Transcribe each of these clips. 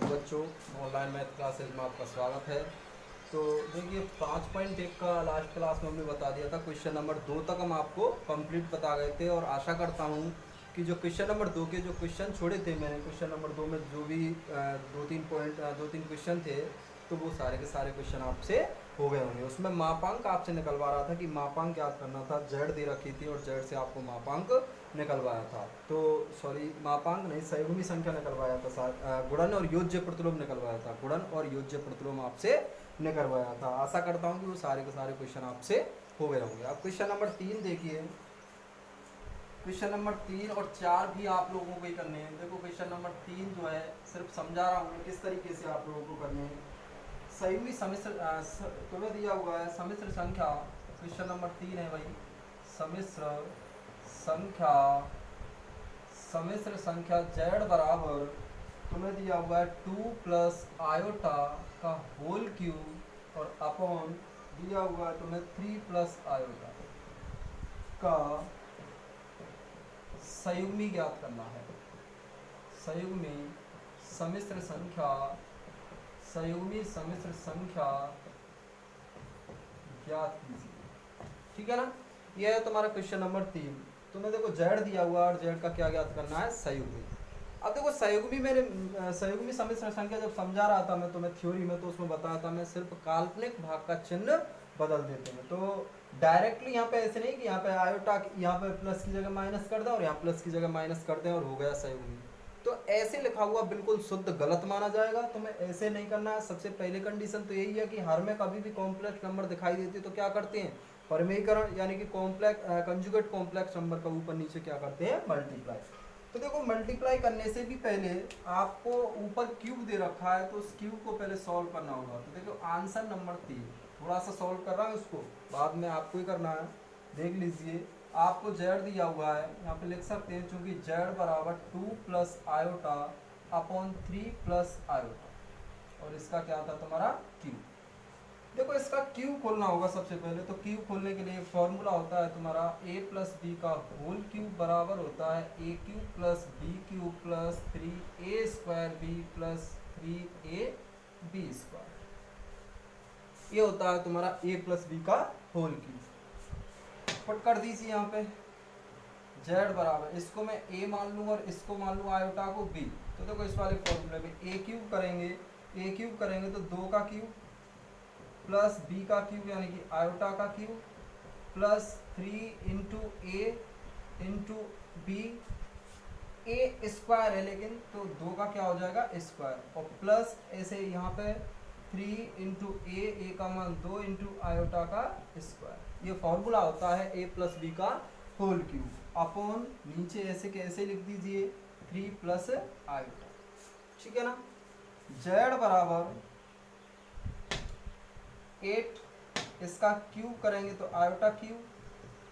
बच्चों, online math classes में आपका स्वागत है। तो देखिए 5.1 का लास्ट क्लास में हमने बता दिया था, क्वेश्चन नंबर 2 तक हम आपको कंप्लीट बता गए थे और आशा करता हूँ कि जो क्वेश्चन नंबर 2 के जो क्वेश्चन छोड़े थे मैंने, क्वेश्चन नंबर 2 में जो भी दो तीन क्वेश्चन थे, तो वो सारे के सारे क्वेश्चन आपसे हो गए होंगे। उसमें मापांक आपसे निकलवा रहा था कि मापांक याद करना था, जेड दे रखी थी और जेड से आपको मापांक निकलवाया था। तो सॉरी, मापांक नहीं, संयुग्मी संख्या निकलवाया था, गुणन और योज्य प्रतिलोम निकलवाया था, गुणन और योज्य प्रतिलोम आपसे निकलवाया था। आशा करता हूँ कि वो सारे के सारे क्वेश्चन आपसे हो गए होंगे। अब क्वेश्चन नंबर 3 देखिए, क्वेश्चन नंबर 3 और 4 भी आप लोगों को ही करने हैं। देखो क्वेश्चन नंबर 3 जो है सिर्फ समझा रहा हूँ किस तरीके से आप लोगों को करने हैं। संयुग्मी सम्मिश्र तुम्हें दिया हुआ है सम्मिश्र संख्या, क्वेश्चन नंबर 3 है भाई, सम्मिश्र संख्या, सम्मिश्र संख्या z बराबर तुम्हें दिया हुआ है 2 प्लस आयोटा का होल क्यूब और अपॉन दिया हुआ है तुम्हें 3 प्लस आयोटा का संयुग्मी ज्ञात करना है। संयुग्मी सम्मिश्र संख्या, संयुग्मी सम्मिश्र संख्या ज्ञात कीजिए। ठीक है ना, यह है तुम्हारा क्वेश्चन नंबर 3। तुम्हें देखो z दिया हुआ और z का क्या ज्ञात करना है, संयुग्मी। अब देखो संयुग्मी, मैंने संयुग्मी सम्मिश्र संख्या जब समझा रहा था मैं तुम्हें थ्योरी में, तो उसमें बताया था मैं सिर्फ काल्पनिक भाग का चिन्ह बदल देते हैं। तो डायरेक्टली यहाँ पे ऐसे नहीं कि यहाँ पे आयोटा यहाँ पे प्लस की जगह माइनस कर दें और यहाँ प्लस की जगह माइनस कर दें और हो गया संयुग्मी। तो ऐसे लिखा हुआ बिल्कुल शुद्ध गलत माना जाएगा, तुम्हें ऐसे नहीं करना है। सबसे पहले कंडीशन तो यही है कि हर में कभी भी कॉम्प्लेक्स नंबर दिखाई देती है तो क्या करते हैं, परमेयीकरण यानी कि कॉम्प्लेक्स कंजुगेट कॉम्प्लेक्स नंबर का ऊपर नीचे क्या करते हैं, मल्टीप्लाई। तो देखो मल्टीप्लाई करने से भी पहले आपको ऊपर क्यूब दे रखा है, तो उस क्यूब को पहले सॉल्व करना होगा। तो देखो आंसर नंबर 3 थोड़ा सा सॉल्व कर रहा है, उसको बाद में आपको ही करना है। देख लीजिए, आपको z दिया हुआ है, यहाँ पे लिख सकते हैं चूंकि z बराबर 2 plus iota upon 3 plus iota और इसका क्या था तुम्हारा क्यूब। देखो इसका क्यूब खोलना होगा सबसे पहले। तो क्यूब खोलने के लिए फॉर्मूला होता है तुम्हारा a प्लस बी का होल क्यूब बराबर होता है a cube plus B cube plus 3a square B plus 3ab square. ये होता है तुम्हारा a प्लस बी का होल क्यूब। पुट कर दीजिए यहाँ पे z बराबर, इसको मैं a मान लूँ और इसको मान लूँ आयोटा को b। तो देखो इस वाले फॉर्मूले में a क्यूब करेंगे तो 2 का क्यूब प्लस b का क्यूब यानी कि आयोटा का क्यूब प्लस 3 इंटू ए इंटू बी, ए स्क्वायर है लेकिन, तो 2 का क्या हो जाएगा स्क्वायर और प्लस ऐसे यहाँ पे 3 इंटू ए का मान 2 इंटू आयोटा का स्क्वायर। ये फॉर्मूला होता है a प्लस बी का होल क्यूब अपॉन नीचे ऐसे के ऐसे लिख दीजिए 3 प्लस आयोटा। ठीक है ना, z बराबर 8, इसका क्यूब करेंगे तो आयोटा क्यूब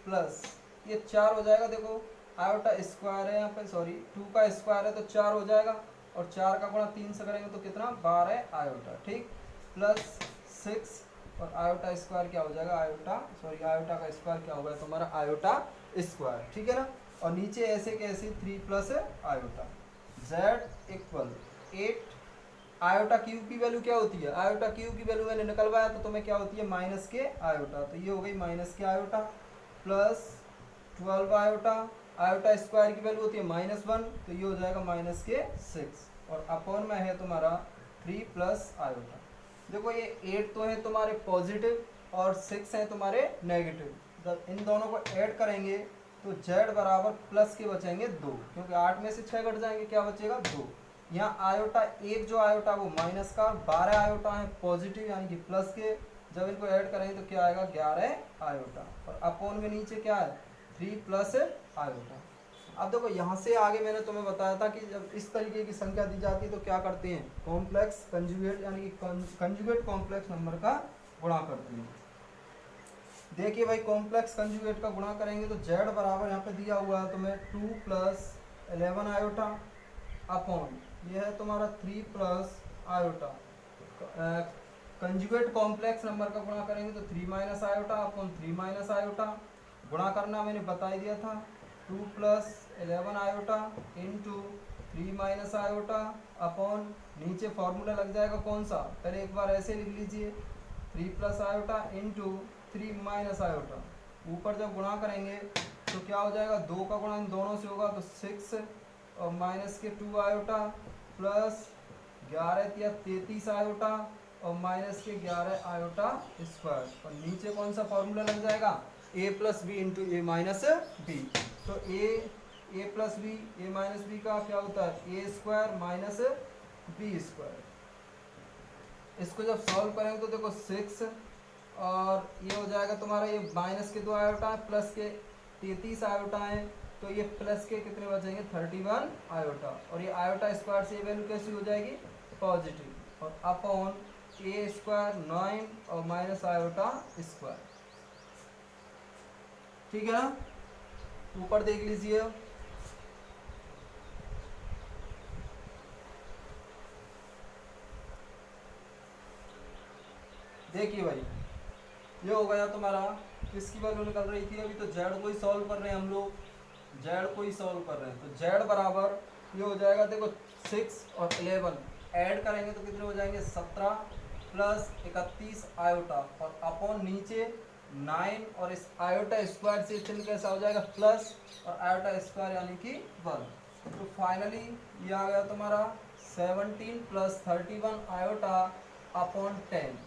प्लस ये 4 हो जाएगा। देखो आयोटा स्क्वायर है यहाँ पे, सॉरी 2 का स्क्वायर है तो 4 हो जाएगा और 4 का गुणा 3 से करेंगे तो कितना 12 आयोटा। ठीक, प्लस 6 और आयोटा स्क्वायर क्या हो जाएगा, आयोटा का स्क्वायर क्या होगा तुम्हारा आयोटा स्क्वायर। ठीक है ना, और नीचे ऐसे के ऐसे 3 plus iota. z equal 8, iota cube की वैल्यू क्या होती है, आयोटा क्यूब की वैल्यू मैंने निकलवाया तो तुम्हें क्या होती है माइनस के आयोटा, तो ये हो गई माइनस के iota plus 12 iota. Iota square की वैल्यू होती है -1 तो ये हो जाएगा माइनस के 6 और अपॉन में है तुम्हारा 3 प्लस आयोटा। देखो ये 8 तो है तुम्हारे पॉजिटिव और 6 है तुम्हारे नेगेटिव, जब इन दोनों को ऐड करेंगे तो z बराबर प्लस के बचेंगे 2, क्योंकि 8 में से 6 घट जाएंगे, क्या बचेगा 2। यहाँ आयोटा एक जो आयोटा वो माइनस का, 12 आयोटा है पॉजिटिव यानी कि प्लस के, जब इनको ऐड करेंगे तो क्या आएगा 11 आयोटा और अपॉन में नीचे क्या है 3 प्लस आयोटा। अब देखो यहाँ से आगे मैंने तुम्हें बताया था कि जब इस तरीके की संख्या दी जाती है तो क्या करते हैं, कॉम्प्लेक्स कंजुगेट यानी कि कंजुगेट कॉम्प्लेक्स नंबर का गुणा करते हैं। देखिए भाई कॉम्प्लेक्स कंजुगेट का गुणा करेंगे तो z बराबर यहाँ पे दिया हुआ है तुम्हें 2 प्लस 11 आयोटा अपॉन यह है तुम्हारा 3 plus iota. Conjugate complex number का गुणा करेंगे तो 3 minus iota upon 3 minus iota. गुणा करना मैंने बता ही दिया था, 2 plus 11 iota into 3 minus iota upon नीचे फॉर्मूला लग जाएगा कौन सा, पहले एक बार ऐसे लिख लीजिए 3 plus iota into 3 minus iota, ऊपर जब गुणा करेंगे तो क्या हो जाएगा, 2 का गुणा इन दोनों से होगा तो 6 और माइनस के 2 आयोटा प्लस 11 या 33 आयोटा और माइनस के 11 आयोटा स्क्वायर, और नीचे कौन सा फॉर्मूला लग जाएगा, a plus B into A minus B. तो A plus B A minus B का क्या होता है, A square minus B square. इसको जब सॉल्व करेंगे तो देखो 6 और ये हो जाएगा तुम्हारा, ये माइनस के 2 आयोटा है प्लस के 33 आयोटा है, तो ये प्लस के कितने बचेंगे 31 आयोटा, और ये आयोटा स्क्वायर से ये वैल्यू कैसी हो जाएगी पॉजिटिव, और अपॉन ए स्क्वायर 9 और माइनस आयोटा स्क्वायर। ठीक है ना, ऊपर देख लीजिए देखिए भाई, ये हो गया तुम्हारा, किसकी वैल्यू निकल रही थी अभी, तो जेड को ही सॉल्व कर रहे हैं हम लोग, जेड को ही सॉल्व कर रहे हैं, तो जेड बराबर ये हो जाएगा देखो 6 और 11 ऐड करेंगे तो कितने हो जाएंगे 17 प्लस 31 आयोटा, और अपॉन नीचे 9 और इस आयोटा स्क्वायर से चिन्ह कैसा हो जाएगा प्लस, और आयोटा स्क्वायर यानी कि 1, तो फाइनली ये आ गया तुम्हारा 17 प्लस 31 आयोटा अपॉन 10।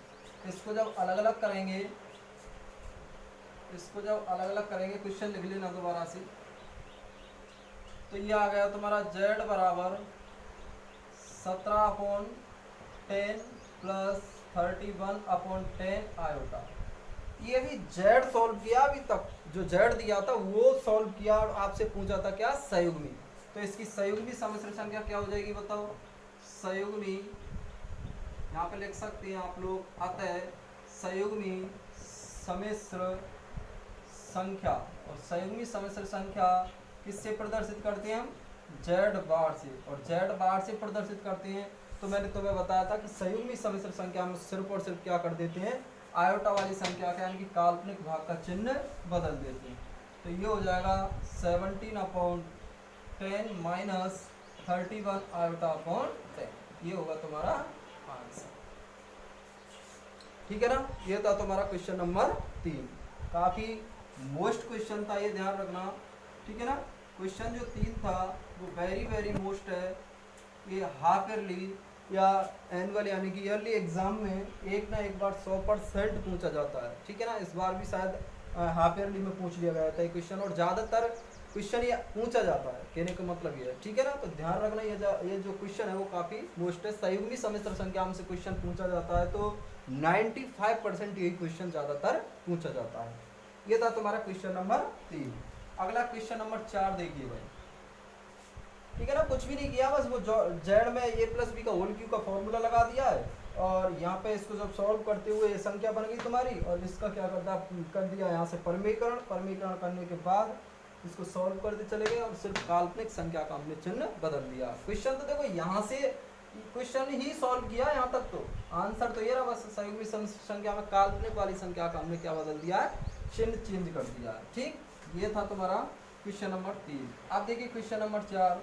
इसको जब अलग अलग करेंगे, इसको जब अलग अलग करेंगे, क्वेश्चन लिख लेना दोबारा से, तो ये आ गया तुम्हारा z बराबर 17 अपॉन 10 प्लस 31 अपॉन 10 आयोटा। ये भी z सॉल्व किया, अभी तक जो z दिया था वो सॉल्व किया, और आपसे पूछा था क्या संयुग्मी, तो इसकी संयुग्मी सम्मिश्र संख्या क्या हो जाएगी बताओ, संयुग्मी यहाँ पे लिख सकते हैं आप लोग, अतः संयुग्मी सम्मिश्र संख्या, और संयुग्मी सम्मिश्र संख्या किससे प्रदर्शित करते हैं हम, z बार से, और z बार से प्रदर्शित करते हैं। तो मैंने तुम्हें बताया था कि संयुग्मी सम्मिश्र संख्या में सिर्फ और सिर्फ क्या कर देते हैं, आयोटा वाली संख्या का यानी कि काल्पनिक भाग का चिन्ह बदल देते हैं। तो ये हो जाएगा 17 अपॉन 10 माइनस 31 आयोटा अपॉन 10, ये होगा तुम्हारा आंसर। ठीक है ना, ये था तुम्हारा क्वेश्चन नंबर 3, काफी मोस्ट क्वेश्चन था, ये ध्यान रखना। ठीक है ना, क्वेश्चन जो 3 था वो वेरी वेरी मोस्ट है, ये हाफ ईयरली या एनुअल यानी कि ईयरली एग्जाम में एक ना एक बार 100% पूछा जाता है। ठीक है ना, इस बार भी शायद हाफ ईयरली में पूछ लिया गया था ये क्वेश्चन, और ज़्यादातर क्वेश्चन ये पूछा जाता है, कहने का मतलब ये है। ठीक है ना, तो ध्यान रखना, ये जो क्वेश्चन है वो काफ़ी मोस्ट है, संयुग्मी सम्मिश्र संख्या में से क्वेश्चन पूछा जाता है, तो 95% यही क्वेश्चन ज़्यादातर पूछा जाता है। ये था तुम्हारा क्वेश्चन नंबर 3। अगला क्वेश्चन नंबर 4 देखिए भाई। ठीक है ना, कुछ भी नहीं किया, बस वो जेड में a प्लस बी का होल क्यू का फॉर्मूला लगा दिया है, और यहाँ पे इसको जब सॉल्व करते हुए ये संख्या बन गई तुम्हारी, और इसका क्या कर दिया यहाँ से परमीकरण करने के बाद इसको सॉल्व करते चले गए, और सिर्फ काल्पनिक संख्या का हमने चिन्ह बदल दिया। क्वेश्चन तो देखो यहाँ से क्वेश्चन ही सॉल्व किया, यहाँ तक तो आंसर तो ये रहा, बस संयुग्मी संख्या में काल्पनिक वाली संख्या का हमने क्या बदल दिया है, चिन्ह चेंज कर दिया है। ठीक, ये था तुम्हारा क्वेश्चन नंबर 3। अब देखिए क्वेश्चन नंबर 4,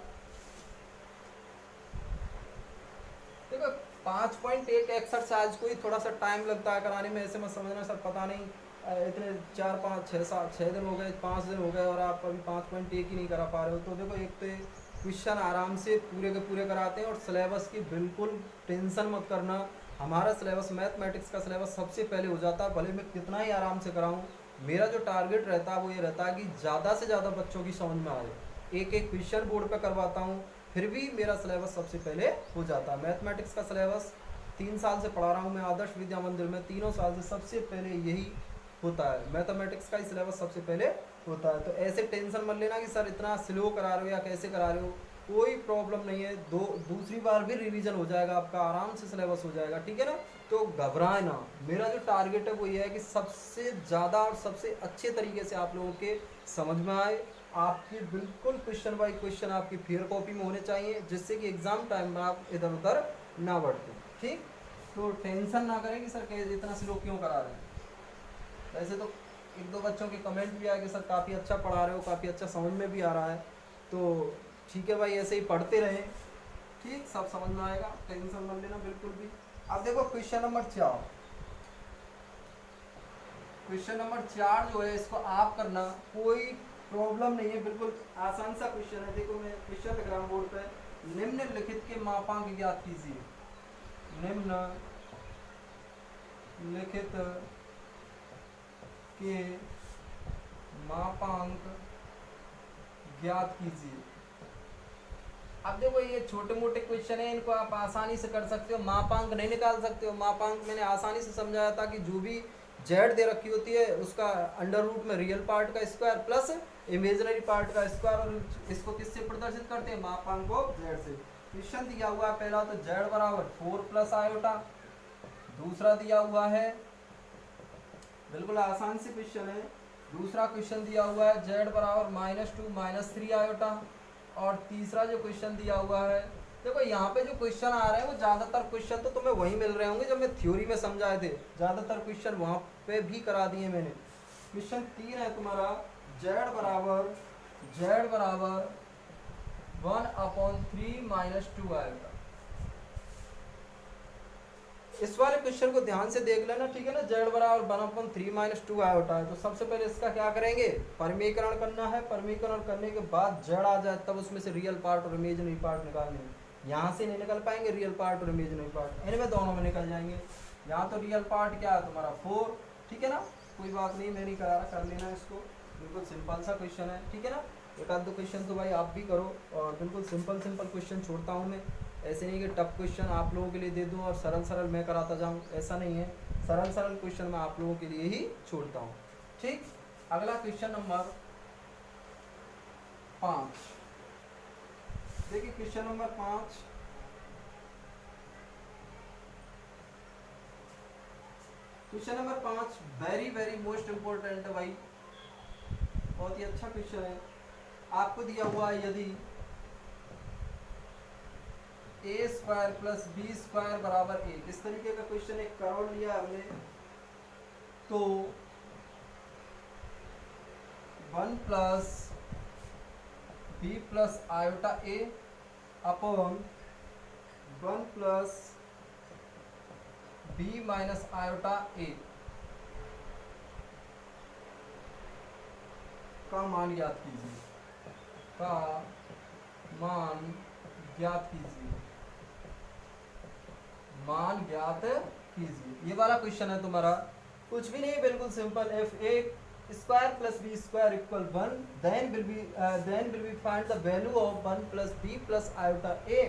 देखो 5.1 एक्सरसाइज को ही थोड़ा सा टाइम लगता है कराने में, ऐसे मत समझना सर पता नहीं इतने 4 5 6 7 6 दिन हो गए, 5 दिन हो गए और आप अभी 5.1 ही नहीं करा पा रहे हो। तो देखो, एक तो क्वेश्चन आराम से पूरे के पूरे कराते हैं, और सिलेबस की बिल्कुल टेंशन मत करना, हमारा सिलेबस मैथमेटिक्स का सिलेबस सबसे पहले हो जाता है, भले मैं कितना ही आराम से कराऊँ। मेरा जो टारगेट रहता है वो ये रहता है कि ज़्यादा से ज़्यादा बच्चों की समझ में आए। एक एक क्वेश्चन बोर्ड पे करवाता हूँ, फिर भी मेरा सिलेबस सबसे पहले हो जाता है। मैथमेटिक्स का सिलेबस 3 साल से पढ़ा रहा हूँ मैं आदर्श विद्या मंदिर में, तीनों साल से सबसे पहले यही होता है, मैथमेटिक्स का ही सिलेबस सबसे पहले होता है। तो ऐसे टेंशन मत लेना कि सर इतना स्लो करा रहे हो या कैसे करा रहे हो, कोई प्रॉब्लम नहीं है, दूसरी बार भी रिवीजन हो जाएगा आपका, आराम से सिलेबस हो जाएगा। ठीक है ना, तो घबराए ना, मेरा जो टारगेट है वो ये है कि सबसे ज़्यादा और सबसे अच्छे तरीके से आप लोगों के समझ में आए। आपकी बिल्कुल क्वेश्चन बाय क्वेश्चन आपकी फेयर कॉपी में होने चाहिए, जिससे कि एग्ज़ाम टाइम में आप इधर उधर ना बढ़ते। ठीक, तो टेंशन ना करें कि सर इतना स्लो क्यों करा रहे हैं। वैसे तो 1-2 बच्चों के कमेंट भी आए कि सर काफ़ी अच्छा पढ़ा रहे हो, काफ़ी अच्छा समझ में भी आ रहा है, तो ठीक है भाई, ऐसे ही पढ़ते रहे, ठीक, सब समझ में आएगा, टेंशन मत लेना बिल्कुल भी। अब देखो क्वेश्चन नंबर 4, क्वेश्चन नंबर 4 जो है इसको आप करना, कोई प्रॉब्लम नहीं है, बिल्कुल आसान सा क्वेश्चन है। देखो मैं क्वेश्चन लिख रहा हूँ बोर्ड पे, निम्नलिखित के मापांक ज्ञात कीजिए, निम्नलिखित के मापांक ज्ञात कीजिए। अब देखो ये छोटे मोटे क्वेश्चन है, इनको आप आसानी से कर सकते हो, मापांक नहीं निकाल सकते हो। मापांक मैंने आसानी से समझाया था कि जो भी जेड दे रखी होती है उसका अंडर रूट में रियल पार्ट का स्क्वायर प्लस इमेजिनरी पार्ट का स्क्वायर, और इसको किससे प्रदर्शित करते हैं, मापांक को जेड से। क्वेश्चन दिया हुआ है पहला तो जेड बराबर 4 प्लस आयोटा, दूसरा दिया हुआ है, बिल्कुल आसान सी क्वेश्चन है, दूसरा क्वेश्चन दिया हुआ है जेड बराबर -2 -3 आयोटा, और तीसरा जो क्वेश्चन दिया हुआ है, देखो यहाँ पे जो क्वेश्चन आ रहे हैं वो ज़्यादातर क्वेश्चन तो तुम्हें वही मिल रहे होंगे जब मैं थ्योरी में समझाए थे, ज़्यादातर क्वेश्चन वहाँ पे भी करा दिए मैंने। क्वेश्चन 3 है तुम्हारा जेड बराबर 1/3 -2 आएगा। इस वाले क्वेश्चन को ध्यान से देख लेना, ठीक है ना। जेड बराबर 1/3 -2 आया होता है, तो सबसे पहले इसका क्या करेंगे, परिमीकरण करना है। परिमीकरण करने के बाद जेड आ जाए तब उसमें से रियल पार्ट और इमेजिनरी पार्ट निकालने हैं। यहाँ से नहीं निकल पाएंगे रियल पार्ट और इमेजिनरी पार्ट, इनमें दोनों में निकल जाएंगे। यहाँ तो रियल पार्ट क्या है तुम्हारा 4, ठीक है ना, कोई बात नहीं, मैं नहीं करा रहा, कर लेना इसको, बिल्कुल सिंपल सा क्वेश्चन है, ठीक है ना। एक आध दो क्वेश्चन तो भाई आप भी करो, और बिल्कुल सिंपल क्वेश्चन छोड़ता हूँ मैं, ऐसे नहीं कि टफ क्वेश्चन आप लोगों के लिए दे दूं और सरल मैं कराता जाऊं, ऐसा नहीं है। सरल क्वेश्चन मैं आप लोगों के लिए ही छोड़ता हूं, ठीक। अगला क्वेश्चन नंबर 5, देखिए question number 5, question number 5 very most important है भाई, बहुत ही अच्छा क्वेश्चन है। आपको दिया हुआ है यदि a² + b² बराबर 1, इस तरीके का क्वेश्चन एक करोड़ लिया हमने, तो 1 + b + iota a upon 1 + b - iota a का मान ज्ञात कीजिए, का मान ज्ञात कीजिए, मान ज्ञात कीजिए। ये वाला क्वेश्चन है तुम्हारा, कुछ भी नहीं, बिल्कुल simple. f(a² + b² = 1, then will be find the value of 1 + b + iota a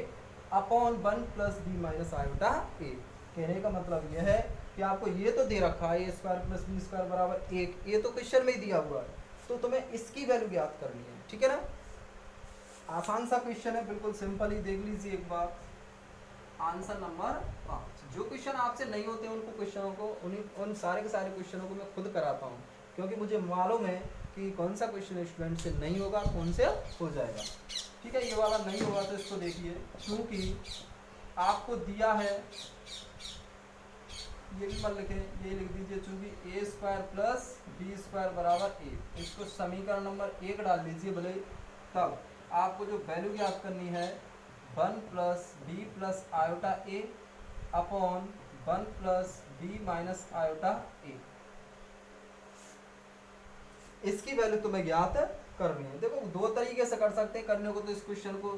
upon 1 + b - iota a। कहने का मतलब यह है कि आपको ये तो दे रखा है a² + b² बराबर 1, ये तो क्वेश्चन में ही दिया हुआ है, तो तुम्हें इसकी वैल्यू ज्ञात करनी है, ठीक है ना। आसान सा क्वेश्चन है, बिल्कुल सिंपल ही, देख लीजिए एक बार। आंसर नंबर 5, जो क्वेश्चन आपसे नहीं होते उनको क्वेश्चनों को उन सारे के सारे क्वेश्चनों को मैं खुद कराता हूँ, क्योंकि मुझे मालूम है कि कौन सा क्वेश्चन स्टूडेंट से नहीं होगा, कौन से हो जाएगा, ठीक है। ये वाला नहीं होगा तो इसको देखिए, क्योंकि आपको दिया है, ये भी मत लिखें, ये लिख दीजिए, चूंकि a² + b² बराबर 1, इसको समीकरण नंबर 1 डाल दीजिए भले, तब आपको जो वैल्यू ज्ञात करनी है 1 + b + iota a upon 1 + b - iota a, इसकी वैल्यू तुम्हें ज्ञात करनी है। देखो दो तरीके से कर सकते हैं करने को, तो इस क्वेश्चन को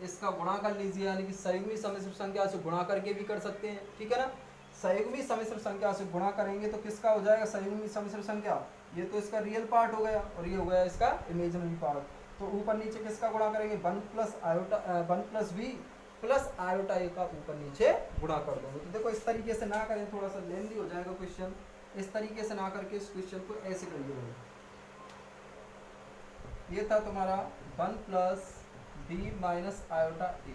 इसका गुणा कर लीजिए, यानी कि संयुग्मी सम्मिश्र संख्या से गुणा करके भी कर सकते हैं, ठीक है ना। संयुग्मी सम्मिश्र संख्या से गुणा करेंगे तो किसका हो जाएगा संयुग्मी सम्मिश्र संख्या, ये तो इसका रियल पार्ट हो गया और ये हो गया इसका इमेजिनरी पार्ट, तो ऊपर नीचे किसका गुणा करेंगे 1 + b + आयोटा a का ऊपर नीचे गुणा कर दोगे। तो देखो इस तरीके से ना करें, थोड़ा सा लेंदी हो जाएगा क्वेश्चन, इस तरीके से ना करके इस क्वेश्चन को ऐसे करिए। ये था तुम्हारा 1 + b - आयोटा a।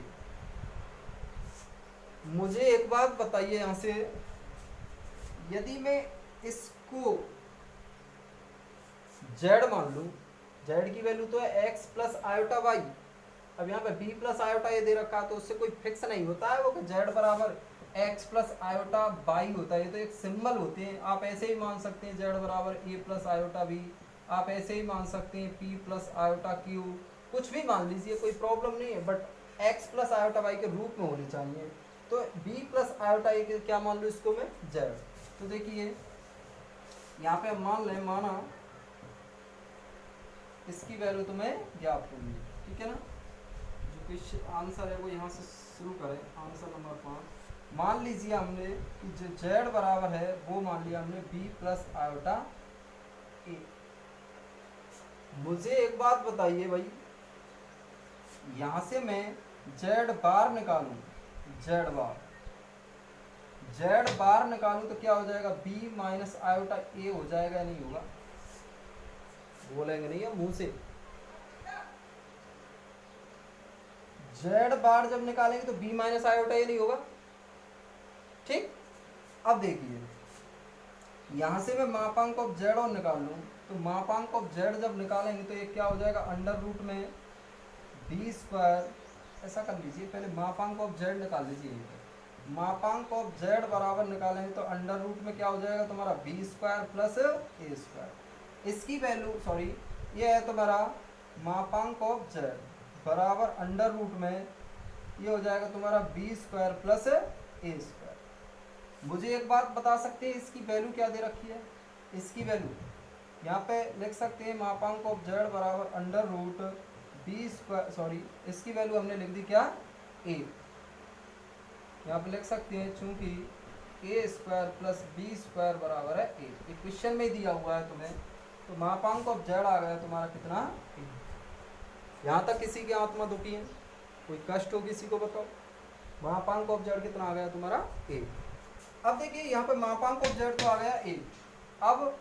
मुझे एक बात बताइए यहाँ से, यदि मैं इसको z मान लूं, z की वैल्यू तो है x + आयोटा y, अब यहाँ पे b + आयोटा ये दे रखा, तो उससे कोई फिक्स नहीं होता है वो कि z बराबर x + आयोटा y होता है, ये तो एक सिंबल होते हैं। आप ऐसे ही मान सकते हैं z बराबर a + आयोटा b, आप ऐसे ही मान सकते हैं p + आयोटा q, कुछ भी मान लीजिए, कोई प्रॉब्लम नहीं है, but X plus iota Y के रूप में होनी चाहिए। तो बी प्लस आयोटा ए के क्या मान लो इसको मैं जेड। तो देखिए यहाँ पे मान लें, माना इसकी वैल्यू तुम्हें ज्ञात करनी है, ठीक है ना। जो क्वेश्चन आंसर है वो यहाँ से शुरू करें, आंसर नंबर 5। मान लीजिए हमने कि जो जेड बराबर है वो मान लिया हमने बी प्लस आयोटा ए। मुझे एक बात बताइए भाई, यहाँ से मैं जेड बार निकालूं, जेड बार निकालूं तो क्या हो जाएगा, बी माइनस आयोटा ए हो जाएगा, नहीं होगा? बोलेंगे नहीं है मुंह से। जेड बार जब निकालेंगे तो बी माइनस आयोटा ए नहीं होगा, ठीक। अब देखिए यहां से मैं मापांक ऑफ जेड और निकाल लूं, तो मापांक ऑफ जेड जब निकालेंगे तो ये क्या हो जाएगा, अंडर रूट में बी स्क्वायर। ऐसा कर लीजिए, पहले मापांक ऑफ जेड निकाल लीजिए। मापांक ऑफ जेड बराबर निकालेंगे तो अंडर रूट में क्या हो जाएगा तुम्हारा बी स्क्वायर प्लस ए स्क्वायर। इसकी वैल्यू सॉरी ये है तुम्हारा मापांक ऑफ जेड बराबर अंडर रूट में ये हो जाएगा तुम्हारा बी स्क्वायर प्लस ए स्क्वायर। मुझे एक बात बता सकते हैं इसकी वैल्यू क्या दे रखी है? इसकी वैल्यू यहाँ पे लिख सकते हैं मापांक ऑफ जेड बराबर under root B square, sorry इसकी वैल्यू हमने लिख दी क्या, ए। यहाँ पे लिख सकते हैं चूंकि ए स्क्वायर प्लस बी स्क्वायर बराबर है ए, क्वेश्चन में दिया हुआ है तुम्हें। तो मापांक ऑफ जेड आ गया तुम्हारा कितना, ए। यहाँ तक किसी की आत्मा दुखी है, कोई कष्ट हो किसी को बताओ? मापांक ऑफ जेड कितना आ गया तुम्हारा, ए। अब देखिए यहाँ पे मापांक ऑफ जेड तो आ गया ए। अब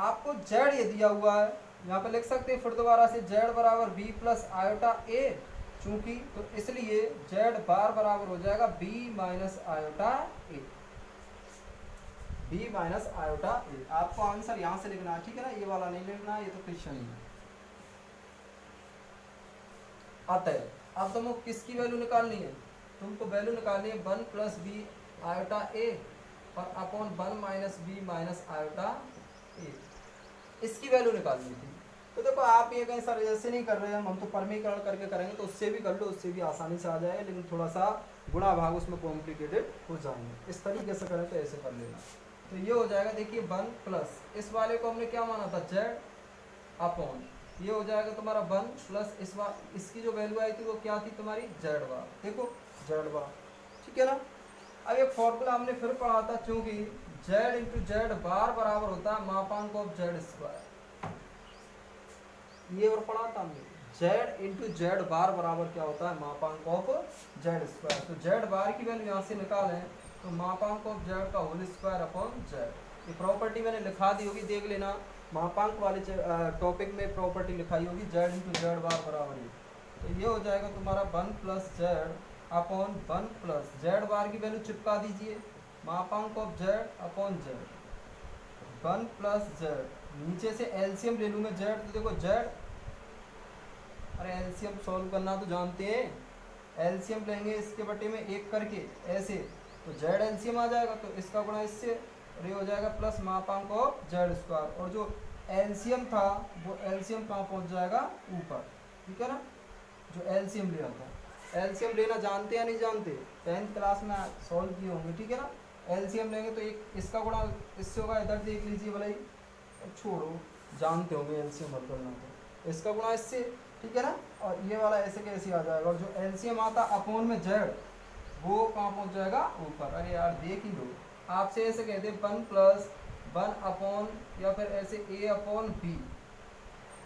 आपको जेड ये दिया हुआ है, यहाँ पे लिख सकते हैं फिर दोबारा से जेड बराबर बी प्लस आयोटा ए, चूंकि तो इसलिए जेड बार बराबर हो जाएगा बी माइनस आयोटा ए, बी माइनस आयोटा ए। आपको आंसर यहाँ से लिखना है, ठीक है ना, ये वाला नहीं लिखना, ये तो क्वेश्चन ही है। अतः अब तुमको किसकी वैल्यू निकालनी है, तुमको वैल्यू निकालनी है 1 प्लस बी आयोटा ए और upon 1 minus B minus iota A, इसकी वैल्यू निकालनी थी। तो देखो आप ये कहीं सर ऐसे नहीं कर रहे हैं, हम तो परमीकरण करके करेंगे, तो उससे भी कर लो, उससे भी आसानी से आ जाएगा, लेकिन थोड़ा सा गुणा भाग उसमें कॉम्प्लिकेटेड हो जाएंगे। इस तरीके से करें तो ऐसे कर लेना, तो ये हो जाएगा। देखिए 1 प्लस इस वाले को हमने क्या माना था, जेड अपॉन ये हो जाएगा तुम्हारा 1 प्लस इसकी जो वैल्यू आई थी वो क्या थी तुम्हारी, जेड बार। देखो जेड बार, ठीक है ना। अब एक फॉर्मूला हमने फिर पढ़ा था, चूंकि जेड इंटू जेड बार बराबर होता है मापांक ऑफ जेड स्क्वायर, ये और पढ़ा था हमने, जेड इंटू जेड बार बराबर क्या होता है, मापांक ऑफ जेड स्क्वायर। तो जेड बार की वैल्यू यहाँ से निकालें तो मापांक ऑफ जेड का होल स्क्वायर अपॉन जेड। ये प्रॉपर्टी मैंने लिखा दी होगी, देख लेना, मापांक वाले टॉपिक में प्रॉपर्टी लिखाई होगी, जेड इंटू जेड बार बराबर है। तो ये हो जाएगा तुम्हारा 1 plus Z upon 1 plus Z bar की वैल्यू चिपका दीजिए, मापांक of Z upon Z, 1 plus Z, नीचे से एलसीएम ले लूँ मैं जेड, तो देखो जेड, अरे एलसीएम सॉल्व करना तो जानते हैं, एलसीएम लेंगे इसके बटे में एक करके ऐसे, तो जेड एलसीएम आ जाएगा, तो इसका गुणा इससे और ये हो जाएगा प्लस मापांक ऑफ जेड स्क्वायर, और जो एलसीएम था वो एलसीएम कहाँ पहुँच जाएगा, ऊपर, ठीक है ना। जो एलसीएम लिया था, एलसीएम लेना जानते या नहीं जानते, 10th क्लास में सॉल्व किए होंगे, ठीक है ना। एलसीएम लेंगे तो एक इसका गुणा इससे होगा, इधर देख लीजिए भले ही, छोड़ो जानते होंगे एलसीएम हल करना, तो इसका गुणा इससे, ठीक है ना, और ये वाला ऐसे कैसे आ जाएगा, और जो एलसीएम आता अपॉन में जेड वो कहाँ पहुँच जाएगा, ऊपर। अरे यार देख ही लो, आपसे ऐसे कहते हैं 1 प्लस 1 अपॉन या फिर ऐसे ए अपॉन बी,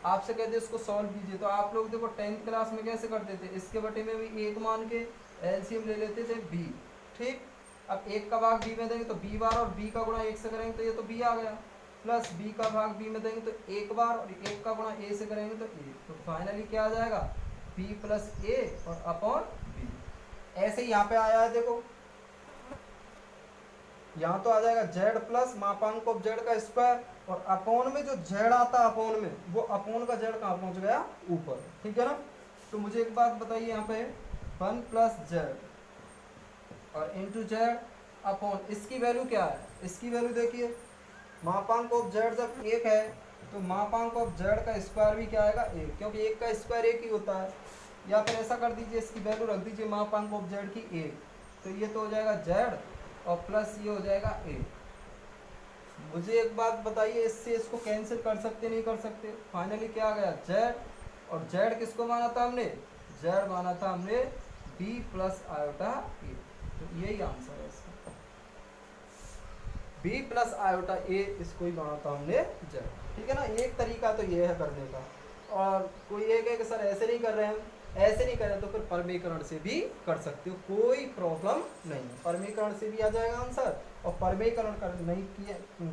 आपसे कहते हैं इसको सॉल्व कीजिए, तो आप लोग देखो 10th क्लास में कैसे करते थे, इसके बटे में भी एक मान के एलसीएम ले लेते थे बी, ठीक। अब एक का भाग बी में देंगे तो बी बार, और बी का गुणा एक से करेंगे तो ये तो बी आ गया, प्लस बी का भाग बी में देंगे तो एक बार, और एक का गुणा ए से करेंगे तो ए, तो फाइनली क्या आ जाएगा, बी प्लस ए और अपॉन बी। ऐसे ही यहाँ पे आया है, देखो यहाँ तो आ जाएगा जेड प्लस मापांक ऑफ जेड का स्क्वायर, और अपॉन में जो जेड आता है अपॉन में, वो अपॉन का जेड कहाँ पहुँच गया, ऊपर, ठीक है ना। तो मुझे एक बात बताइए, यहाँ पे 1 प्लस जेड और इंटू जेड अपॉन, इसकी वैल्यू क्या है, इसकी वैल्यू देखिए, मापांक ऑफ जेड जब एक है तो मापांक ऑफ जेड का स्क्वायर भी क्या आएगा 1, क्योंकि 1 का स्क्वायर 1 ही होता है। या फिर ऐसा कर दीजिए, इसकी वैल्यू रख दीजिए मापांक ऑफ जेड की 1, तो ये तो हो जाएगा जेड और प्लस ये हो जाएगा 1। मुझे एक बात बताइए, इससे इसको कैंसिल कर सकते नहीं कर सकते? फाइनली क्या आ गया जेड, और जेड किसको माना था हमने? जेड माना था हमने बी प्लस आयोटा ए, तो यही आंसर है इसका, बी प्लस आयोटा ए, इसको ही माना था हमने जेड। ठीक है ना, एक तरीका तो ये है करने का। और कोई एक है कि सर ऐसे नहीं कर रहे हैं, ऐसे नहीं करें तो फिर परमीकरण से भी कर सकते हो, कोई प्रॉब्लम नहीं है, परमीकरण से भी आ जाएगा आंसर। और परमीकरण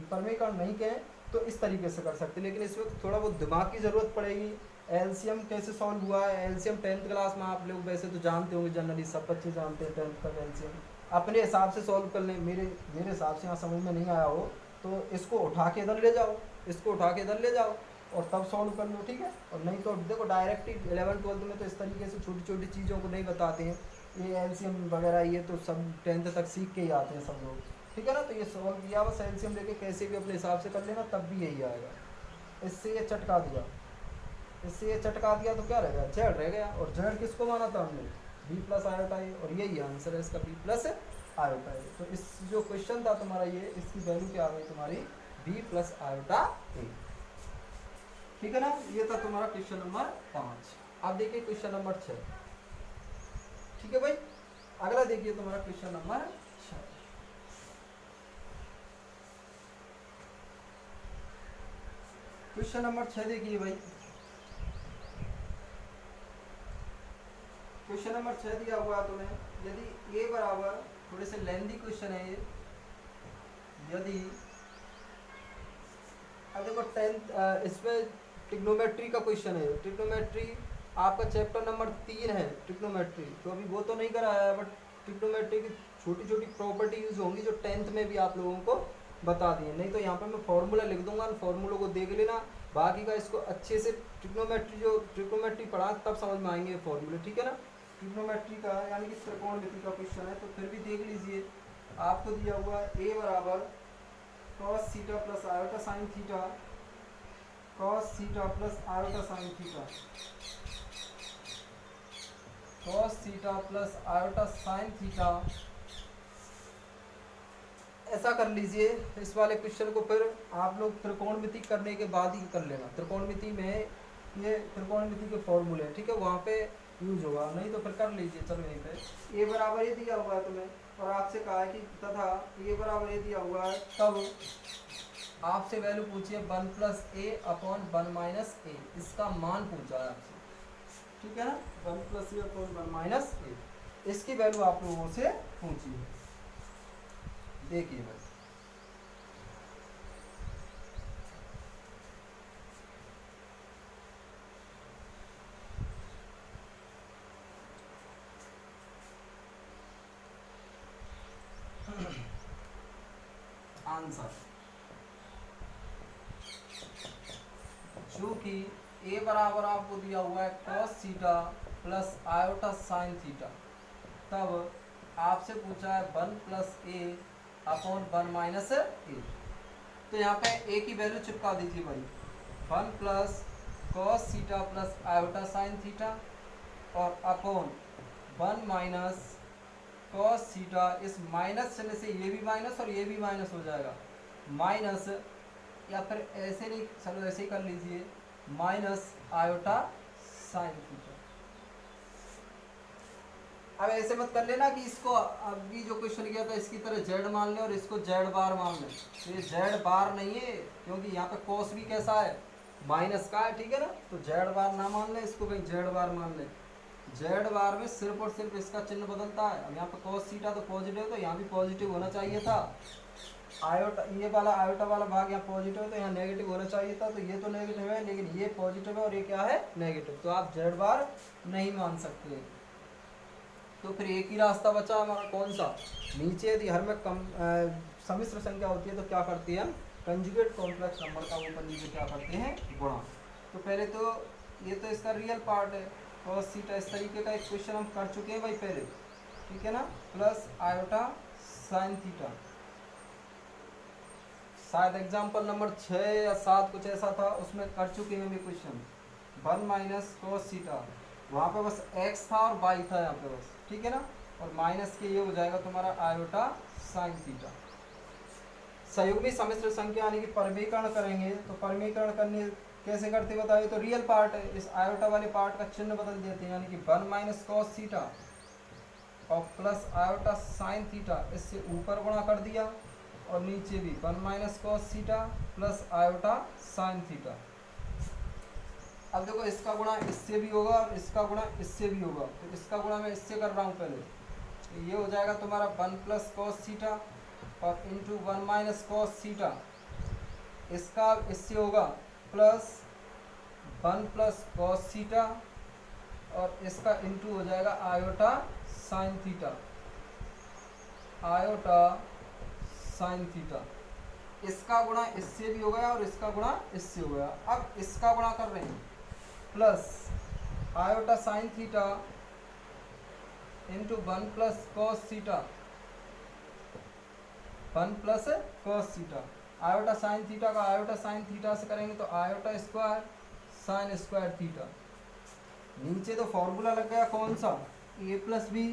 परमीकरण नहीं किए तो इस तरीके से कर सकते हैं, लेकिन इस वक्त थोड़ा बहुत दिमाग की ज़रूरत पड़ेगी। एलसीएम कैसे सॉल्व हुआ है, एलसीएम 10th क्लास में आप लोग वैसे तो जानते होंगे, जनरली सब बच्चे जानते हैं 10th का एलसीएम, अपने हिसाब से सॉल्व कर लें। मेरे हिसाब से यहाँ समझ में नहीं आया हो तो इसको उठा के इधर ले जाओ, इसको उठा के इधर ले जाओ और तब सॉल्व कर लो, ठीक है। और नहीं तो देखो डायरेक्ट ही 11th-12th में तो इस तरीके से छोटी छोटी चीज़ों को नहीं बताते हैं, ये एलसीएम वगैरह ये तो सब 10th तक सीख के ही आते हैं सब लोग, ठीक है ना। तो ये सॉल्व किया, बस एलसीएम लेके कैसे भी अपने हिसाब से कर लेना, तब भी यही आएगा। इससे ये चटका दिया, इससे ये चटका दिया तो क्या रह गया, जेड रह गया। और जेड किसको माना था हमने? बी प्लस आयोटा ए, और यही आंसर है इसका, बी प्लस आयोटा ए। तो इस जो क्वेश्चन था तुम्हारा ये, इसकी वैल्यू क्या आ गई तुम्हारी? बी प्लस आयोटा ए, ठीक है ना। ये था तुम्हारा क्वेश्चन नंबर 5। अब देखिए क्वेश्चन नंबर 6, ठीक है भाई। अगला देखिए तुम्हारा क्वेश्चन नंबर 6। क्वेश्चन नंबर 6 देखिए भाई, क्वेश्चन नंबर 6 दिया हुआ तुम्हें, यदि ए बराबर, थोड़े से लेंथी क्वेश्चन है ये, यदि अब देखो 10th इसमें ट्रिग्नोमेट्री का क्वेश्चन है, ट्रिग्नोमेट्री आपका चैप्टर नंबर 3 है ट्रिग्नोमेट्री, तो अभी वो तो नहीं कराया है, बट ट्रिग्नोमेट्री की छोटी छोटी प्रॉपर्टीज होंगी जो 10th में भी आप लोगों को बता दिए। नहीं तो यहाँ पर मैं फॉर्मूला लिख दूंगा, फॉर्मूलों को देख लेना, बाकी का इसको अच्छे से ट्रिग्नोमेट्री पढ़ा तब समझ में आएंगे फॉर्मूले, ठीक है ना। ट्रिग्नोमेट्री का यानी कि त्रिकोणमिति का क्वेश्चन है, तो फिर भी देख लीजिए। आपको दिया हुआ ए बराबर cos theta plus iota sine theta, cos theta plus iota sine theta, cos theta plus iota sine theta, ऐसा कर लीजिए। इस वाले क्वेश्चन को फिर आप लोग त्रिकोणमिति करने के बाद ही कर लेना, त्रिकोणमिति में ये त्रिकोणमिति के फॉर्मूले हैं, ठीक है, वहाँ पे यूज होगा, नहीं तो फिर कर लीजिए। चलो यहीं पे ए बराबर ये दिया हुआ है तुम्हें, और आपसे कहा है कि तथा ए बराबर ये दिया हुआ है, तब आपसे वैल्यू पूछिए 1 प्लस ए अपॉन 1 माइनस ए, इसका मान पूछा है आपसे, ठीक है ना। 1 प्लस ए अपॉन 1 माइनस ए, इसकी वैल्यू आप लोगों से पूछी है। देखिए बस आंसर, जो कि ए बराबर आपको दिया हुआ है cos theta plus iota sine theta, तब आपसे पूछा है 1 प्लस ए अपॉन 1 माइनस ए, तो यहाँ पे ए की वैल्यू चिपका दीजिए भाई, 1 plus cos theta plus iota sine theta और अपॉन 1 माइनस cos थीटा, इस माइनस चिन्ह से ये भी माइनस और ये भी माइनस हो जाएगा, माइनस, या फिर ऐसे नहीं, चलो ऐसे ही कर लीजिए, माइनस आयोटा साइन थीटा। अब ऐसे मत कर लेना कि इसको अभी जो क्वेश्चन किया था इसकी तरह जेड मान ले और इसको जेड बार मान ले, तो ये जेड बार नहीं है, क्योंकि यहाँ पे कॉस भी कैसा है, माइनस का है, ठीक है ना। तो जेड बार ना मान ले इसको, भाई जेड बार मान ले। जेड बार में सिर्फ और सिर्फ इसका चिन्ह बदलता है। अब यहाँ पे कॉस थीटा तो पॉजिटिव, तो यहाँ भी पॉजिटिव होना चाहिए था। आयोटा, ये वाला आयोटा वाला भाग यहाँ पॉजिटिव है तो यहाँ नेगेटिव होना चाहिए था, तो ये तो नेगेटिव है, लेकिन ये पॉजिटिव है और ये क्या है, नेगेटिव, तो आप जेड बार नहीं मान सकते। तो फिर एक ही रास्ता बचा हमारा, कौन सा, नीचे यदि हर में कम सम्मिश्र संख्या होती है तो क्या करती है हम, कंजुगेट कॉम्प्लेक्स नंबर का ऊपर नीचे क्या करते हैं, गुणा। तो पहले तो ये तो इसका रियल पार्ट है, cos थीटा, इस तरीके का एक क्वेश्चन हम कर चुके हैं भाई पहले, ठीक है ना, प्लस आयोटा साइन थीटा, शायद एग्जाम्पल नंबर 6 या 7 कुछ ऐसा था, उसमें कर चुके हैं भी क्वेश्चन। 1 माइनस कॉस थीटा, वहाँ पे बस x था और y था यहाँ पे बस, ठीक है ना। और माइनस के ये हो जाएगा तुम्हारा आयोटा साइन थीटा। संयुग्मी सम्मिश्र संख्या यानी कि परमीकरण करेंगे, तो परमीकरण करने कैसे करते बताइए। तो रियल पार्ट है, इस आयोटा वाले पार्ट का चिन्ह बदल देते हैं, यानी कि 1 माइनस कॉस थीटा और प्लस आयोटा साइन थीटा, इससे ऊपर गुणा कर दिया और नीचे भी 1 minus cos theta plus iota sine theta. अब देखो इसका गुणा इससे भी होगा और इसका गुणा इससे भी होगा, तो इसका गुणा मैं इससे कर रहा हूँ पहले, तो ये हो जाएगा तुम्हारा 1 प्लस कॉस थीटा और इंटू 1 माइनस कॉस थीटा, इसका इससे होगा प्लस 1 प्लस कॉस थीटा और इसका इंटू हो जाएगा iota sine theta, iota sine theta. इसका गुणा इससे भी हो गया और इसका गुणा इससे हो गया। अब इसका गुणा कर रहे हैं, plus iota sine theta into 1 plus cos theta, 1 plus cos theta. Iota sine theta का आयोटा साइन थीटा से करेंगे तो iota square sine square theta. नीचे तो फॉर्मूला लग गया कौन सा, ए plus B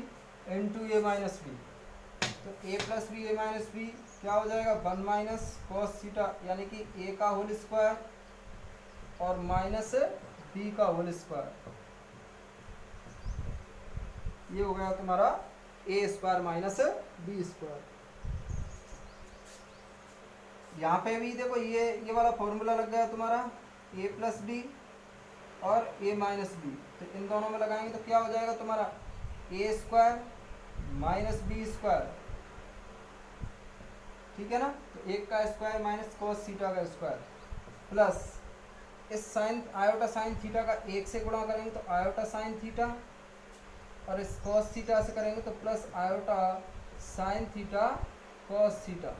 into A minus B, तो A plus B A minus B क्या हो जाएगा 1 माइनस कॉस थीटा, यानी कि ए का होल स्क्वायर और माइनस बी का होल स्क्वायर, ये हो गया तुम्हारा ए स्क्वायर माइनस बी स्क्वायर। यहाँ पे भी देखो ये वाला फॉर्मूला लग गया तुम्हारा ए प्लस बी और ए माइनस बी, तो इन दोनों में लगाएंगे तो क्या हो जाएगा तुम्हारा ए स्क्वायर माइनस बी स्क्वायर, ठीक है ना। तो एक का स्क्वायर माइनस कॉस थीटा का स्क्वायर प्लस इस साइन आयोटा साइन थीटा का एक से गुणा करेंगे तो आयोटा साइन थीटा और इस कॉस थीटा से करेंगे तो plus iota sine theta cos theta,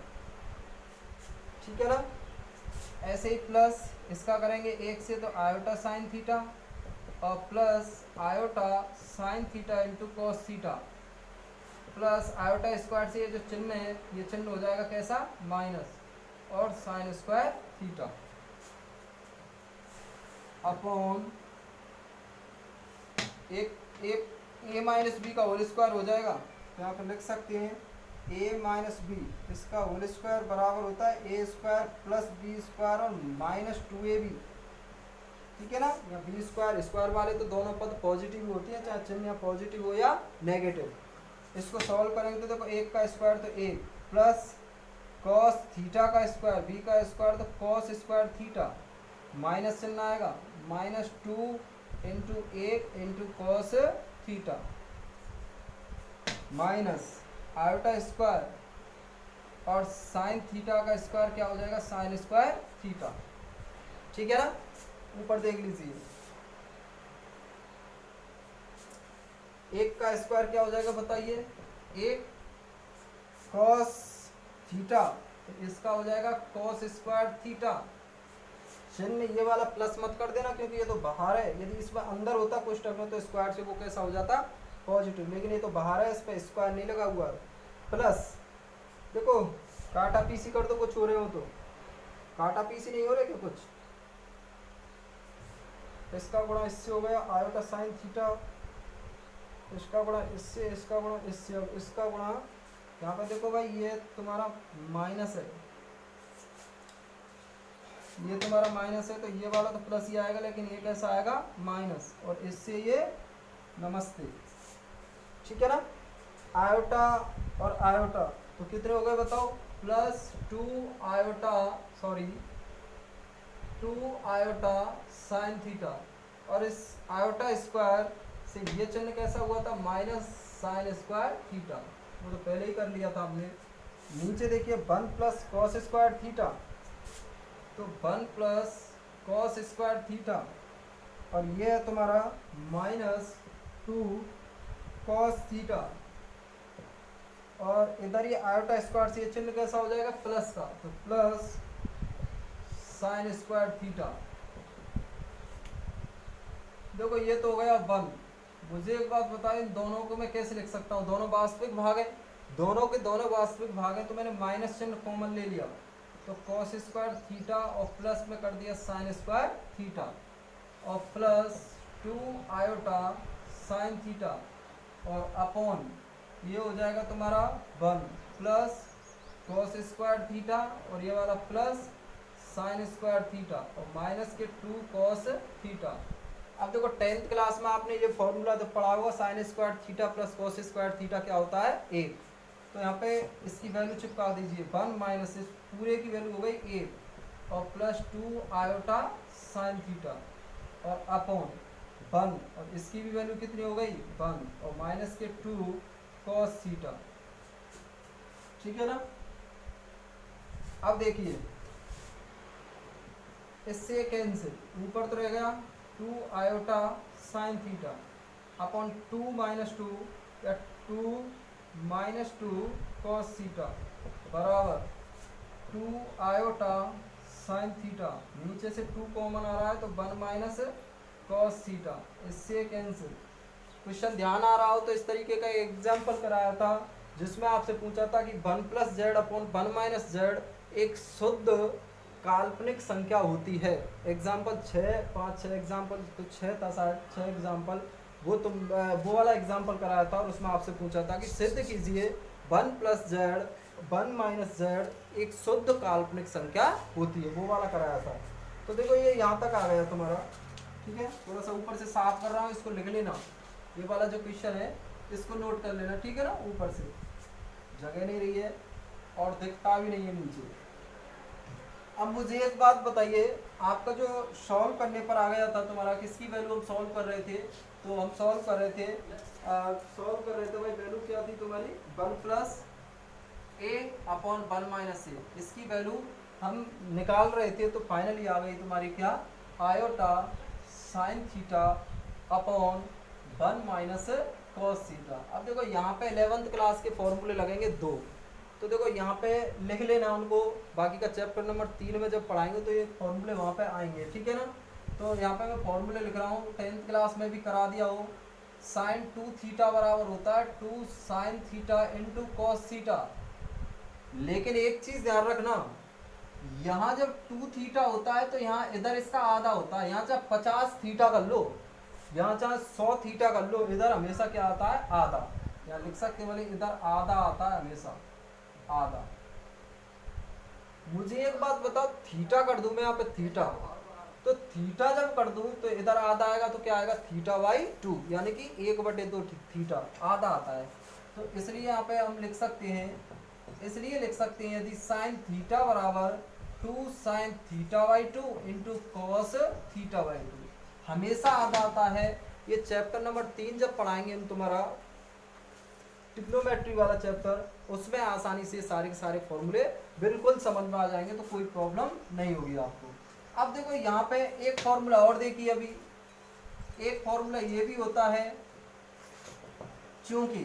ठीक है ना। ऐसे ही प्लस इसका करेंगे एक से तो आयोटा साइन थीटा और plus iota sine theta into cos theta plus iota square से ये जो चिन्ह है ये चिन्ह हो जाएगा कैसा माइनस और साइन स्क्वायर थीटा अपॉन एक ए माइनस बी का होल स्क्वायर हो जाएगा, तो यहाँ पर लिख सकते हैं ए माइनस बी इसका होल स्क्वायर बराबर होता है A square plus B square और माइनस 2ab, ठीक है ना। या बी स्क्वायर स्क्वायर वाले तो दोनों पद पॉजिटिव होती है, चाहे चिन्ह या पॉजिटिव हो या नेगेटिव। इसको सॉल्व करेंगे तो देखो एक का स्क्वायर तो एक प्लस कॉस थीटा का स्क्वायर बी का स्क्वायर तो कॉस स्क्वायर थीटा, माइनस चिन्ह आएगा माइनस 2 इंटू एक into cos theta minus iota square और साइन थीटा का स्क्वायर क्या हो जाएगा साइन स्क्वायर थीटा, ठीक है ना। ऊपर देख लीजिए एक का स्क्वायर क्या हो जाएगा बताइए, एक कॉस थीटा तो इसका हो जाएगा कॉस स्क्वायर थीटा। चिन्ह ये वाला प्लस मत कर देना क्योंकि ये तो बाहर है, यदि इसमें अंदर होता कुछ टर्म में तो स्क्वायर से वो कैसा हो जाता पॉजिटिव, लेकिन ये तो बाहर है, इस पर स्क्वायर नहीं लगा हुआ है। प्लस देखो काटा पीसी कर दो कुछ हो रहे हो तो, काटा पीसी नहीं हो रहे क्या कुछ, इसका गुणा इससे हो गया आयोटा साइन थीटा, इसका गुणा इससे, इसका गुणा इससे, अब इसका गुणा यहाँ पर देखो भाई ये तुम्हारा माइनस है, ये तुम्हारा माइनस है तो ये वाला तो प्लस ही आएगा, लेकिन ये कैसा आएगा माइनस और इससे ये नमस्ते, ठीक है ना। आयोटा और आयोटा तो कितने हो गए बताओ, plus 2 iota 2 iota sine theta और इस आयोटा स्क्वायर से ये चिन्ह कैसा हुआ था माइनस साइन स्क्वायर थीटा, वो तो पहले ही कर लिया था हमने। नीचे देखिए 1 प्लस कॉस स्क्वायर थीटा, तो 1 प्लस कॉस स्क्वायर थीटा और ये है तुम्हारा माइनस 2 कॉस थीटा और इधर ये आयोटा स्क्वायर से ये चिन्ह कैसा हो जाएगा प्लस का, तो प्लस साइन स्क्वायर थीटा। देखो ये तो हो गया 1। मुझे एक बात बताओ इन दोनों को मैं कैसे लिख सकता हूँ, दोनों वास्तविक भाग हैं, दोनों के दोनों वास्तविक भाग हैं, तो मैंने माइनस चिन्ह कॉमन ले लिया तो कॉस स्क्वायर थीटा और प्लस में कर दिया साइन स्क्वायर थीटा और प्लस 2 आयोटा साइन थीटा और अपॉन ये हो जाएगा तुम्हारा 1 प्लस कॉस स्क्वायर थीटा और ये वाला प्लस साइन स्क्वायर थीटा और माइनस के 2 कॉस थीटा। अब देखो 10th क्लास में आपने ये फॉर्मूला तो पढ़ा होगा, sine square theta plus cos square theta क्या होता है 1। तो यहाँ पे इसकी वैल्यू चिपका दीजिए 1 माइनस इस पूरे की वैल्यू हो गई 1 और प्लस 2 आयोटा साइन थीटा और अपॉन 1 और इसकी भी वैल्यू कितनी हो गई 1 और माइनस के 2 कॉस थीटा। ठीक है ना। अब देखिए इससे कैंसिल, ऊपर तो रह गया 2 iota sine theta upon 2 minus 2 या 2 माइनस 2 कॉस थीटा बराबर 2 आयोटा साइन थीटा, नीचे से 2 कॉमन आ रहा है तो 1 माइनस कॉस थीटा, इससे कैंसिल। क्वेश्चन ध्यान आ रहा हो तो इस तरीके का एग्जाम्पल कराया था जिसमें आपसे पूछा था कि 1 plus Z upon 1 minus Z एक शुद्ध काल्पनिक संख्या होती है। एग्जाम्पल 6 एग्जाम्पल तो 6 था शायद 6 एग्जाम्पल वो वाला एग्जाम्पल कराया था और उसमें आपसे पूछा था कि सिद्ध कीजिए 1 प्लस जेड 1 माइनस जेड एक शुद्ध काल्पनिक संख्या होती है, वो वाला कराया था। तो देखो ये यहाँ तक आ गया तुम्हारा। ठीक है, थोड़ा सा ऊपर से साफ कर रहा हूँ, इसको लिख लेना, ये वाला जो क्वेश्चन है इसको नोट कर लेना। ठीक है ना, ऊपर से जगह नहीं रही है और दिखता भी नहीं है नीचे। अब मुझे एक बात बताइए, आपका जो सॉल्व करने पर आ गया था तुम्हारा, किसकी वैल्यू हम सॉल्व कर रहे थे, तो हम सॉल्व कर रहे थे भाई वैल्यू क्या थी तुम्हारी 1 प्लस ए अपॉन 1 माइनस ए, इसकी वैल्यू हम निकाल रहे थे। तो फाइनली आ गई तुम्हारी क्या iota sine theta upon 1 minus cos theta. अब देखो यहाँ पे 11th क्लास के फॉर्मूले लगेंगे 2, तो देखो यहाँ पे लिख लेना उनको, बाकी का चैप्टर नंबर 3 में जब पढ़ाएंगे तो ये फॉर्मूले वहाँ पे आएंगे। ठीक है ना, तो यहाँ पे मैं फॉर्मूले लिख रहा हूँ, 10th क्लास में भी करा दिया हो। साइन 2 थीटा बराबर होता है 2 sine theta into cos theta. लेकिन एक चीज़ ध्यान रखना, यहाँ जब 2 थीटा होता है तो यहाँ इधर इसका आधा होता है। यहाँ चाहे 50 थीटा कर लो, यहाँ चाहे 100 थीटा कर लो, इधर हमेशा क्या आता है आधा। यहाँ लिख सकते बोले इधर आधा आता है हमेशा, आधा। मुझे एक बात बताओ, थीटा कर दूं मैं यहाँ पे थीटा, तो थीटा जब कर दूं तो इधर आधा आएगा तो क्या आएगा थीटा बाई 2, यानी कि 1/2 थीटा आधा आता है। तो इसलिए यहाँ पे हम लिख सकते हैं, इसलिए लिख सकते हैं यदि साइन थीटा बराबर 2 sine theta by 2 into cos theta by 2 हमेशा आधा आता है। ये चैप्टर नंबर 3 जब पढ़ाएंगे हम तुम्हारा ट्रिग्नोमेट्री वाला चैप्टर, उसमें आसानी से सारे के सारे फॉर्मूले बिल्कुल समझ में आ जाएंगे, तो कोई प्रॉब्लम नहीं होगी आपको। अब देखो यहाँ पे एक फॉर्मूला और देखिए, अभी एक फॉर्मूला ये भी होता है, क्योंकि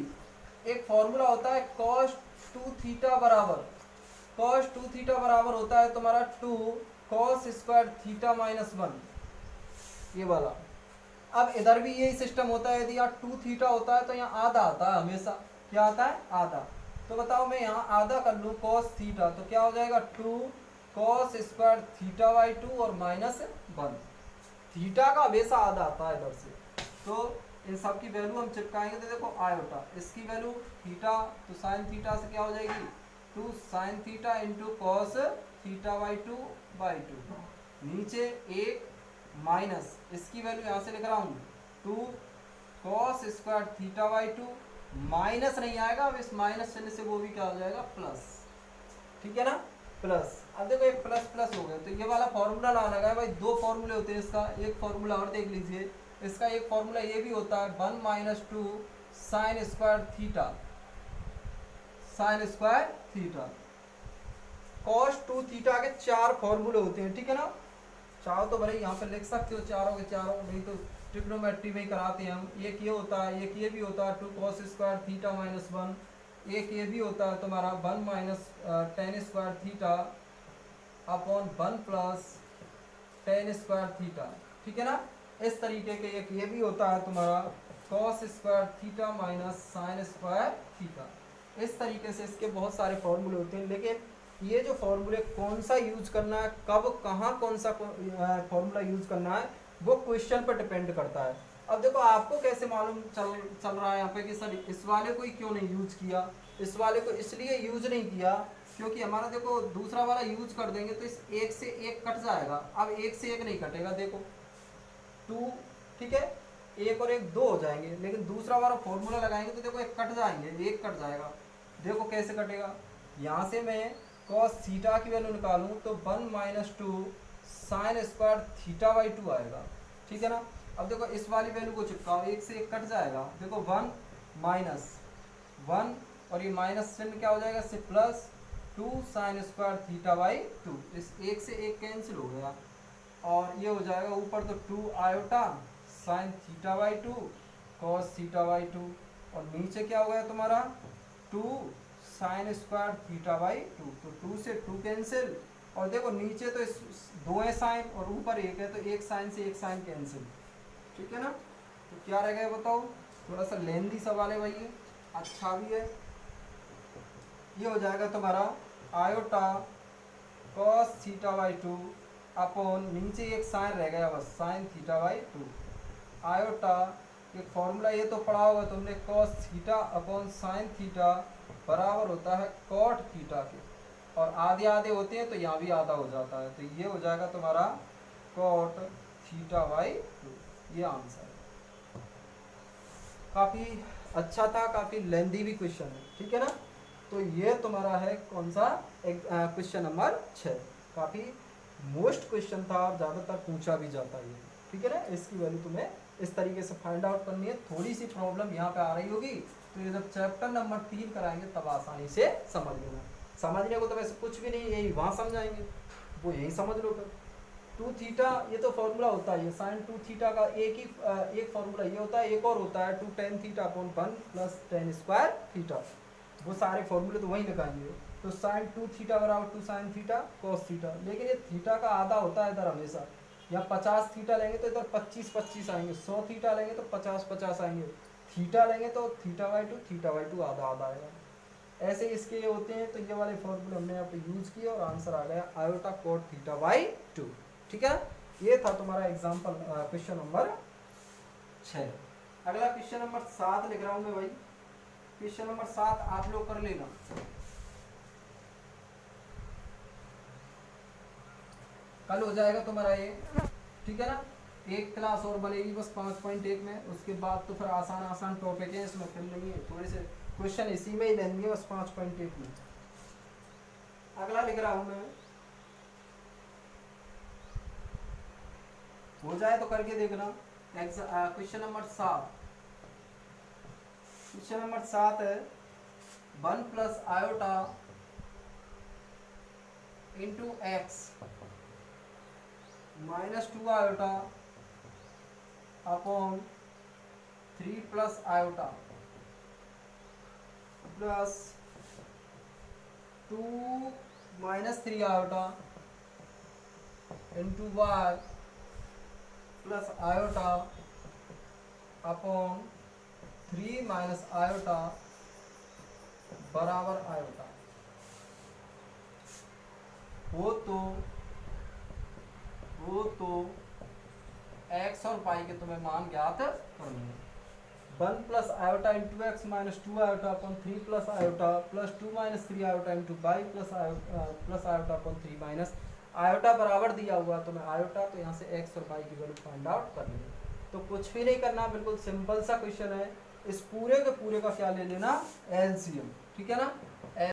एक फॉर्मूला होता है cos 2 थीटा बराबर, cos 2 थीटा बराबर होता है तुम्हारा 2 cos स्क्वायर थीटा माइनस 1, ये वाला। अब इधर भी यही सिस्टम होता है, यदि यहाँ 2 थीटा होता है तो यहाँ आधा आता है हमेशा, क्या आता है आधा। तो बताओ मैं यहाँ आधा कर लूँ cos थीटा तो क्या हो जाएगा 2 cos स्क्वायर थीटा बाई 2 और माइनस 1, थीटा का हमेशा आधा आता है इधर से। तो इन सब की वैल्यू हम चिपकाएंगे तो देखो आयोटा, इसकी वैल्यू थीटा तो साइन थीटा से क्या हो जाएगी 2 sine theta into cos theta by 2 नीचे 1 माइनस इसकी वैल्यू यहाँ से लिख रहा हूँ 2 cos square theta by 2, minus नहीं आएगा, अब इस माइनस चिन्ह से वो भी क्या हो जाएगा प्लस। ठीक है ना, प्लस। अब देखो एक प्लस प्लस हो गया, तो ये वाला फॉर्मूला ना लगा है भाई, 2 फॉर्मूले होते हैं इसका। एक फॉर्मूला और देख लीजिए, इसका एक फॉर्मूला ये भी होता है 1 minus 2 sine square theta, sine square theta. Cos 2 theta के 4 फॉर्मूले होते हैं। ठीक है ना, चाहो तो भले यहाँ पे लिख सकते हो चारों के चारों, नहीं तो ट्रिग्नोमेट्री में ही कराते हैं हम। एक ये होता है, एक ये भी होता है 2 कॉस स्क्वायर थीटा माइनस 1, एक ये भी होता है तुम्हारा 1 minus ten square theta upon 1 plus ten square theta. ठीक है ना, इस तरीके के एक ये भी होता है तुम्हारा cos square theta minus sine square theta. इस तरीके से इसके बहुत सारे फॉर्मूले होते हैं, लेकिन ये जो फॉर्मूले कौन सा यूज करना है, कब कहाँ कौन सा फॉर्मूला यूज करना है, वो क्वेश्चन पर डिपेंड करता है। अब देखो आपको कैसे मालूम चल रहा है यहाँ पे कि सर इस वाले को ही क्यों नहीं यूज किया, इस वाले को इसलिए यूज नहीं किया क्योंकि हमारा देखो दूसरा वाला यूज कर देंगे तो इस एक से एक कट जाएगा। अब एक से एक नहीं कटेगा, देखो 2, ठीक है, एक और एक 2 हो जाएंगे, लेकिन दूसरा वाला फॉर्मूला लगाएंगे तो देखो एक कट जाएंगे, एक कट जाएगा। देखो कैसे कटेगा, यहाँ से मैं cos थीटा की वैल्यू निकालूं तो 1 - 2 sin स्क्वायर थीटा बाई 2 आएगा, ठीक है ना। अब देखो इस वाली वैल्यू को चिपकाओ, एक से एक कट जाएगा, देखो 1 - 1 और ये माइनस चिन्ह क्या हो जाएगा, इससे plus 2 sin square theta by 2, इस एक से एक कैंसिल हो गया और ये हो जाएगा ऊपर तो 2 iota sin theta by 2 cos theta by 2 और नीचे क्या हो गया तुम्हारा 2 sin स्क्वायर थीटा बाई 2, तो 2 से 2 कैंसिल और देखो नीचे तो इस 2 है साइन और ऊपर 1 है तो एक साइन से एक साइन कैंसिल, ठीक है ना। तो क्या रह गया बताओ, थोड़ा सा लेंदी सवाल है भाई ये, अच्छा भी है। ये हो जाएगा तुम्हारा iota cos theta by 2 upon नीचे एक साइन रह गया बस साइन थीटा बाई 2 आयोटा, एक फॉर्मूला ये तो पढ़ा होगा तुमने, cos theta upon sine theta बराबर होता है cot थीटा के, और आधे आधे होते हैं तो यहाँ भी आधा हो जाता है, तो ये हो जाएगा तुम्हारा cot थीटा बाई 2, ये आंसर है। काफ़ी अच्छा था, काफ़ी लेंदी भी क्वेश्चन है, ठीक है ना। तो ये तुम्हारा है कौन सा क्वेश्चन नंबर 6, काफ़ी मोस्ट क्वेश्चन था और ज़्यादातर पूछा भी जाता है, ठीक है ना। इसकी वैल्यू तुम्हें इस तरीके से फाइंड आउट करनी है। थोड़ी सी प्रॉब्लम यहाँ पे आ रही होगी तो ये जब चैप्टर नंबर 3 कराएंगे तब आसानी से समझ लेना। समझने को तो वैसे कुछ भी नहीं, यही वहाँ समझाएंगे, वो यही समझ लो फिर। 2 थीटा ये तो फॉर्मूला होता है, ये साइन 2 थीटा का एक फॉर्मूला ये होता है, एक और होता है 2 tan theta upon 1 plus tan square theta, वो सारे फॉर्मूले तो वही लगाएंगे। तो साइन 2 थीटा बराबर 2 साइन थीटा cos थीटा, लेकिन ये थीटा का आधा होता है इधर हमेशा, या 50 थीटा लेंगे तो इधर 25 आएंगे, 100 थीटा लेंगे तो 50 आएंगे, थीटा लेंगे तो थीटा बाई 2 आधा आधा आएगा। ऐसे इसके ये होते हैं, तो ये वाले फॉर्मूले हमने यहाँ पे यूज किए और आंसर आ गया आयोटा कोट थीटा बाई 2, ठीक है। ये था तुम्हारा एग्जाम्पल क्वेश्चन नंबर 6। अगला क्वेश्चन नंबर 7 लिख रहा हूँ मैं भाई, क्वेश्चन नंबर 7 आप लोग कर लेना। कल हो जाएगा तुम्हारा ये, ठीक है ना। एक क्लास और बनेगी बस 5.1 में, उसके बाद तो फिर आसान आसान टॉपिक है इसमें, फिर नहीं है, थोड़े से क्वेश्चन इसी में ही लेंगे बस 5.1 में। अगला लिख रहा हूं मैं, हो जाए तो करके देखना। क्वेश्चन नंबर 7, क्वेश्चन नंबर 7 है 1 plus iota into x minus 2 iota upon 3 plus iota plus 2 minus 3 iota into y plus iota upon 3 minus iota बराबर आयोटा। वो तो x और y के तुम्हें मान ज्ञात करने हैं। 1 plus iota into x minus 2 iota upon 3 plus iota plus 2 minus 3 iota into y plus iota upon 3 minus iota बराबर दिया हुआ तो मैं आयोटा, तो यहाँ से x और y की वैल्यू फाइंड आउट करनी है। तो कुछ भी नहीं करना, बिल्कुल सिंपल सा क्वेश्चन है। इस पूरे के पूरे का क्या ले लेना, एलसीएम, ठीक है ना।